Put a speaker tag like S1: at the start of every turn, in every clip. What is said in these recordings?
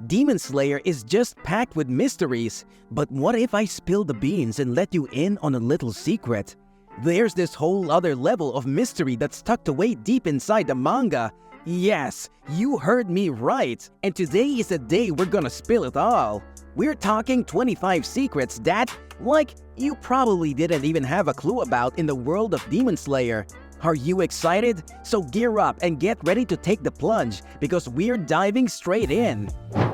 S1: Demon Slayer is just packed with mysteries, but what if I spill the beans and let you in on a little secret? There's this whole other level of mystery that's tucked away deep inside the manga. Yes, you heard me right, and today is the day we're gonna spill it all. We're talking 25 secrets that, you probably didn't even have a clue about in the world of Demon Slayer. Are you excited? So gear up and get ready to take the plunge because we're diving straight in.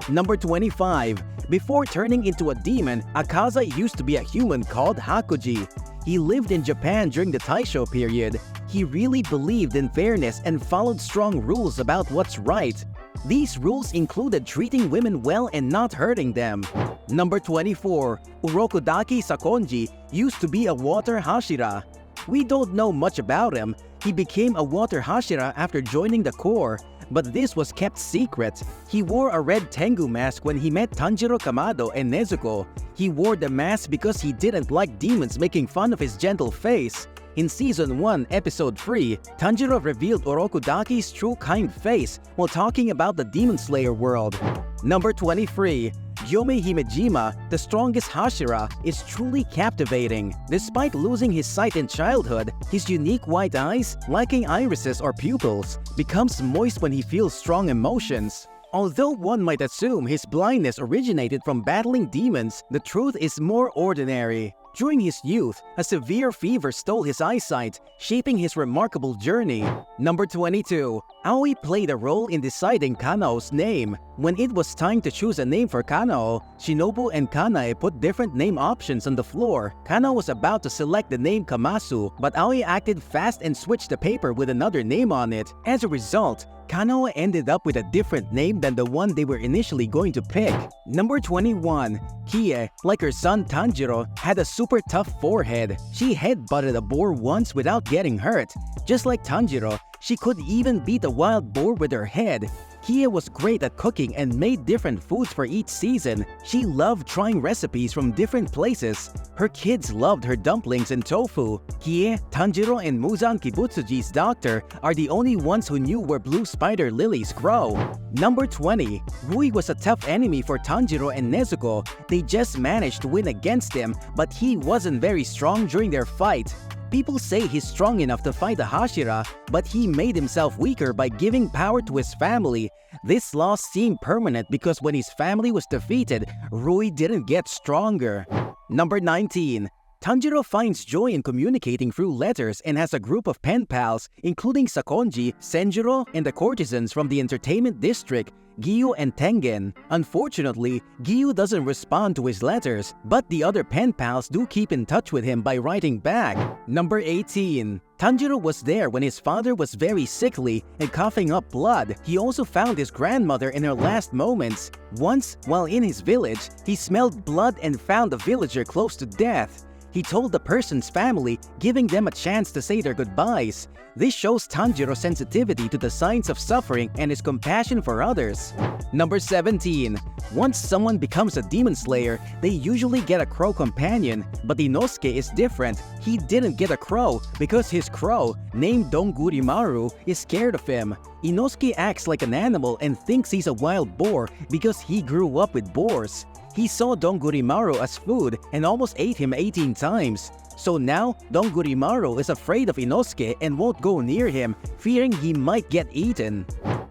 S1: Number 25. Before turning into a demon, Akaza used to be a human called Hakuji. He lived in Japan during the Taisho period. He really believed in fairness and followed strong rules about what's right. These rules included treating women well and not hurting them. Number 24. Urokudaki Sakonji used to be a water Hashira. We don't know much about him. He became a water Hashira after joining the Corps, but this was kept secret. He wore a red Tengu mask when he met Tanjiro Kamado and Nezuko. He wore the mask because he didn't like demons making fun of his gentle face. In Season 1, Episode 3, Tanjiro revealed Urokudaki's true kind face while talking about the Demon Slayer world. Number 23. Gyome Himejima, the strongest Hashira, is truly captivating. Despite losing his sight in childhood, his unique white eyes, lacking irises or pupils, becomes moist when he feels strong emotions. Although one might assume his blindness originated from battling demons, the truth is more ordinary. During his youth, a severe fever stole his eyesight, shaping his remarkable journey. Number 22. Aoi played a role in deciding Kanao's name. When it was time to choose a name for Kanao, Shinobu and Kanae put different name options on the floor. Kanao was about to select the name Kamasu, but Aoi acted fast and switched the paper with another name on it. As a result, Kanao ended up with a different name than the one they were initially going to pick. Number 21. Kie, like her son Tanjiro, had a super tough forehead. She headbutted a boar once without getting hurt. Just like Tanjiro, she could even beat a wild boar with her head. Kie was great at cooking and made different foods for each season. She loved trying recipes from different places. Her kids loved her dumplings and tofu. Kie, Tanjiro, and Muzan Kibutsuji's doctor are the only ones who knew where blue spider lilies grow. Number 20. Rui was a tough enemy for Tanjiro and Nezuko. They just managed to win against him, but he wasn't very strong during their fight. People say he's strong enough to fight a Hashira, but he made himself weaker by giving power to his family. This loss seemed permanent because when his family was defeated, Rui didn't get stronger. Number 19. Tanjiro finds joy in communicating through letters and has a group of pen pals, including Sakonji, Senjuro, and the courtesans from the entertainment district, Giyu and Tengen. Unfortunately, Giyu doesn't respond to his letters, but the other pen pals do keep in touch with him by writing back. Number 18. Tanjiro was there when his father was very sickly and coughing up blood. He also found his grandmother in her last moments. Once, while in his village, he smelled blood and found a villager close to death. He told the person's family, giving them a chance to say their goodbyes. This shows Tanjiro's sensitivity to the signs of suffering and his compassion for others. Number 17. Once someone becomes a demon slayer, they usually get a crow companion, but Inosuke is different. He didn't get a crow because his crow, named Dongurimaru, is scared of him. Inosuke acts like an animal and thinks he's a wild boar because he grew up with boars. He saw Dongurimaru as food and almost ate him 18 times. So now, Dongurimaru is afraid of Inosuke and won't go near him, fearing he might get eaten.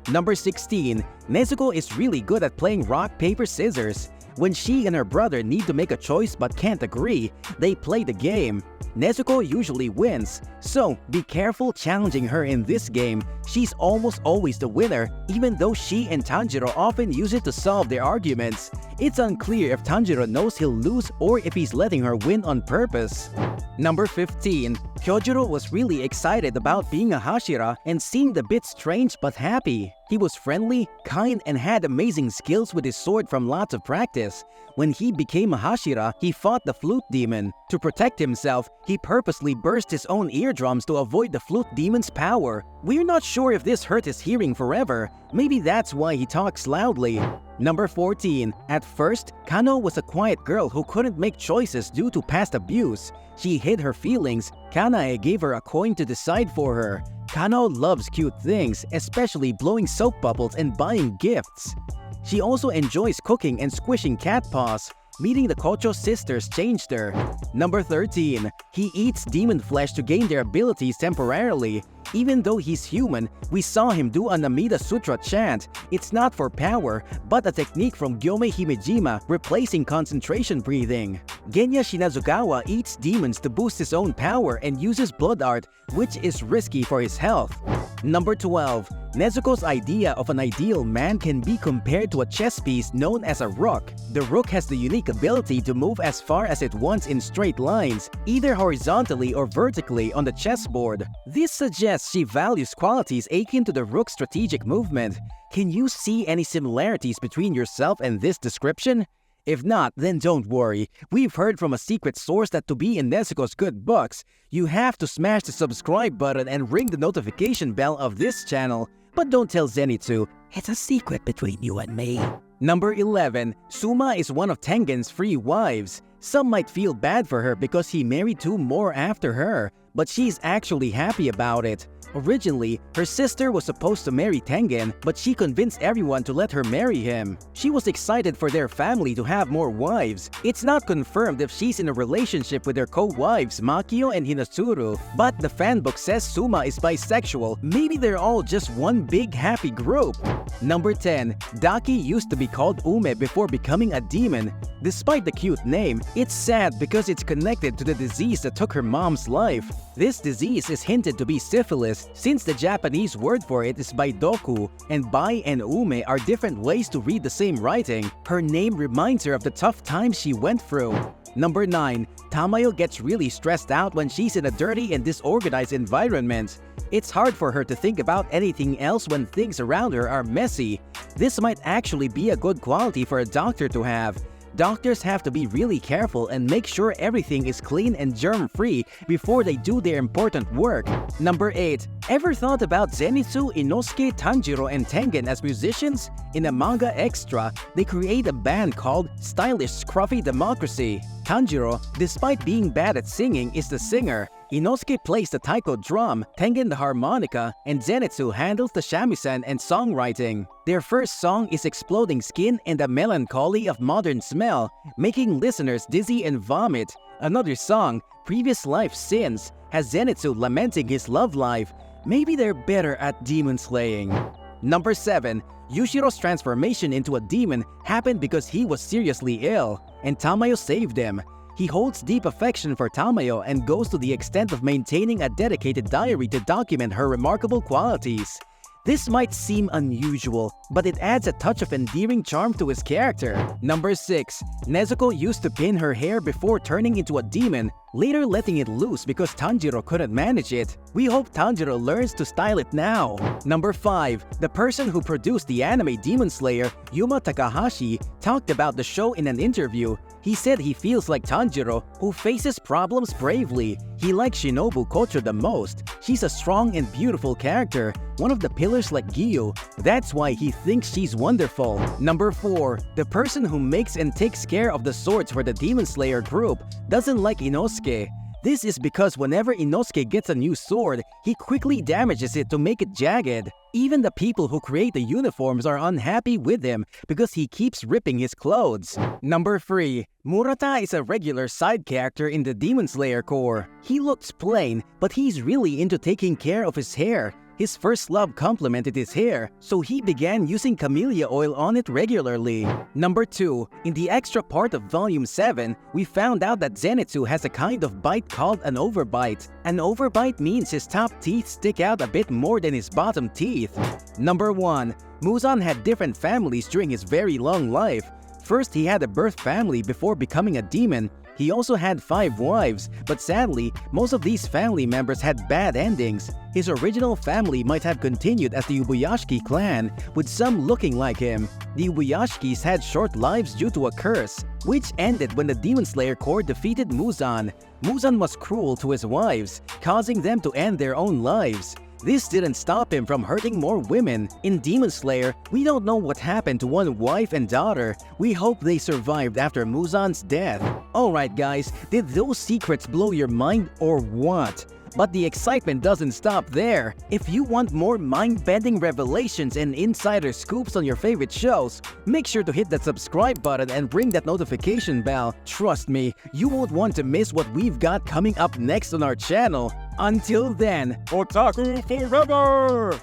S1: Number 16. Nezuko is really good at playing rock, paper, scissors. When she and her brother need to make a choice but can't agree, they play the game. Nezuko usually wins, so be careful challenging her in this game. She's almost always the winner, even though she and Tanjiro often use it to solve their arguments. It's unclear if Tanjiro knows he'll lose or if he's letting her win on purpose. Number 15. Kyojuro was really excited about being a Hashira and seemed a bit strange but happy. He was friendly, kind, and had amazing skills with his sword from lots of practice. When he became a Hashira, he fought the flute demon. To protect himself, he purposely burst his own eardrums to avoid the flute demon's power. We're not sure if this hurt his hearing forever. Maybe that's why he talks loudly. Number 14. At first, Kano was a quiet girl who couldn't make choices due to past abuse. She hid her feelings. Kanae gave her a coin to decide for her. Kano loves cute things, especially blowing soap bubbles and buying gifts. She also enjoys cooking and squishing cat paws. Meeting the Kocho sisters changed her. Number 13. He eats demon flesh to gain their abilities temporarily. Even though he's human, we saw him do an Amida Sutra chant. It's not for power, but a technique from Gyome Himejima, replacing concentration breathing. Genya Shinazugawa eats demons to boost his own power and uses blood art, which is risky for his health. Number 12. Nezuko's idea of an ideal man can be compared to a chess piece known as a rook. The rook has the unique ability to move as far as it wants in straight lines, either horizontally or vertically on the chessboard. This suggests she values qualities akin to the rook's strategic movement. Can you see any similarities between yourself and this description? If not, then don't worry. We've heard from a secret source that to be in Nezuko's good books, you have to smash the subscribe button and ring the notification bell of this channel. But don't tell Zenitsu, it's a secret between you and me. Number 11. Suma is one of Tengen's 3 wives. Some might feel bad for her because he married 2 more after her, but she's actually happy about it. Originally, her sister was supposed to marry Tengen, but she convinced everyone to let her marry him. She was excited for their family to have more wives. It's not confirmed if she's in a relationship with their co-wives Makio and Hinasuru, but the fanbook says Suma is bisexual. Maybe they're all just one big happy group. Number 10. Daki used to be called Ume before becoming a demon. Despite the cute name, it's sad because it's connected to the disease that took her mom's life. This disease is hinted to be syphilis, since the Japanese word for it is baidoku, and bai and ume are different ways to read the same writing. Her name reminds her of the tough times she went through. Number 9. Tamayo gets really stressed out when she's in a dirty and disorganized environment. It's hard for her to think about anything else when things around her are messy. This might actually be a good quality for a doctor to have. Doctors have to be really careful and make sure everything is clean and germ-free before they do their important work. Number 8. Ever thought about Zenitsu, Inosuke, Tanjiro, and Tengen as musicians? In a manga extra, they create a band called Stylish Scruffy Democracy. Tanjiro, despite being bad at singing, is the singer. Inosuke plays the taiko drum, Tengen the harmonica, and Zenitsu handles the shamisen and songwriting. Their first song is Exploding Skin and the Melancholy of Modern Smell, making listeners dizzy and vomit. Another song, Previous Life Sins, has Zenitsu lamenting his love life. Maybe they're better at demon slaying. Number 7. Yushiro's transformation into a demon happened because he was seriously ill, and Tamayo saved him. He holds deep affection for Tamayo and goes to the extent of maintaining a dedicated diary to document her remarkable qualities. This might seem unusual, but it adds a touch of endearing charm to his character. Number 6. Nezuko used to pin her hair before turning into a demon, later letting it loose because Tanjiro couldn't manage it. We hope Tanjiro learns to style it now. Number 5. The person who produced the anime Demon Slayer, Yuma Takahashi, talked about the show in an interview. He said he feels like Tanjiro, who faces problems bravely. He likes Shinobu Kocho the most. She's a strong and beautiful character, one of the pillars like Gyu. That's why he thinks she's wonderful. Number 4. The person who makes and takes care of the swords for the Demon Slayer group doesn't like Inosuke. This is because whenever Inosuke gets a new sword, he quickly damages it to make it jagged. Even the people who create the uniforms are unhappy with him because he keeps ripping his clothes. Number 3. Murata is a regular side character in the Demon Slayer Corps. He looks plain, but he's really into taking care of his hair. His first love complemented his hair, so he began using camellia oil on it regularly. Number 2. In the extra part of Volume 7, we found out that Zenitsu has a kind of bite called an overbite. An overbite means his top teeth stick out a bit more than his bottom teeth. Number 1. Muzan had different families during his very long life. First, he had a birth family before becoming a demon. He also had 5 wives, but sadly, most of these family members had bad endings. His original family might have continued as the Ubuyashiki clan, with some looking like him. The Ubuyashikis had short lives due to a curse, which ended when the Demon Slayer Corps defeated Muzan. Muzan was cruel to his wives, causing them to end their own lives. This didn't stop him from hurting more women. In Demon Slayer, we don't know what happened to one wife and daughter. We hope they survived after Muzan's death. Alright guys, did those secrets blow your mind or what? But the excitement doesn't stop there. If you want more mind-bending revelations and insider scoops on your favorite shows, make sure to hit that subscribe button and ring that notification bell. Trust me, you won't want to miss what we've got coming up next on our channel. Until then, Otaku forever!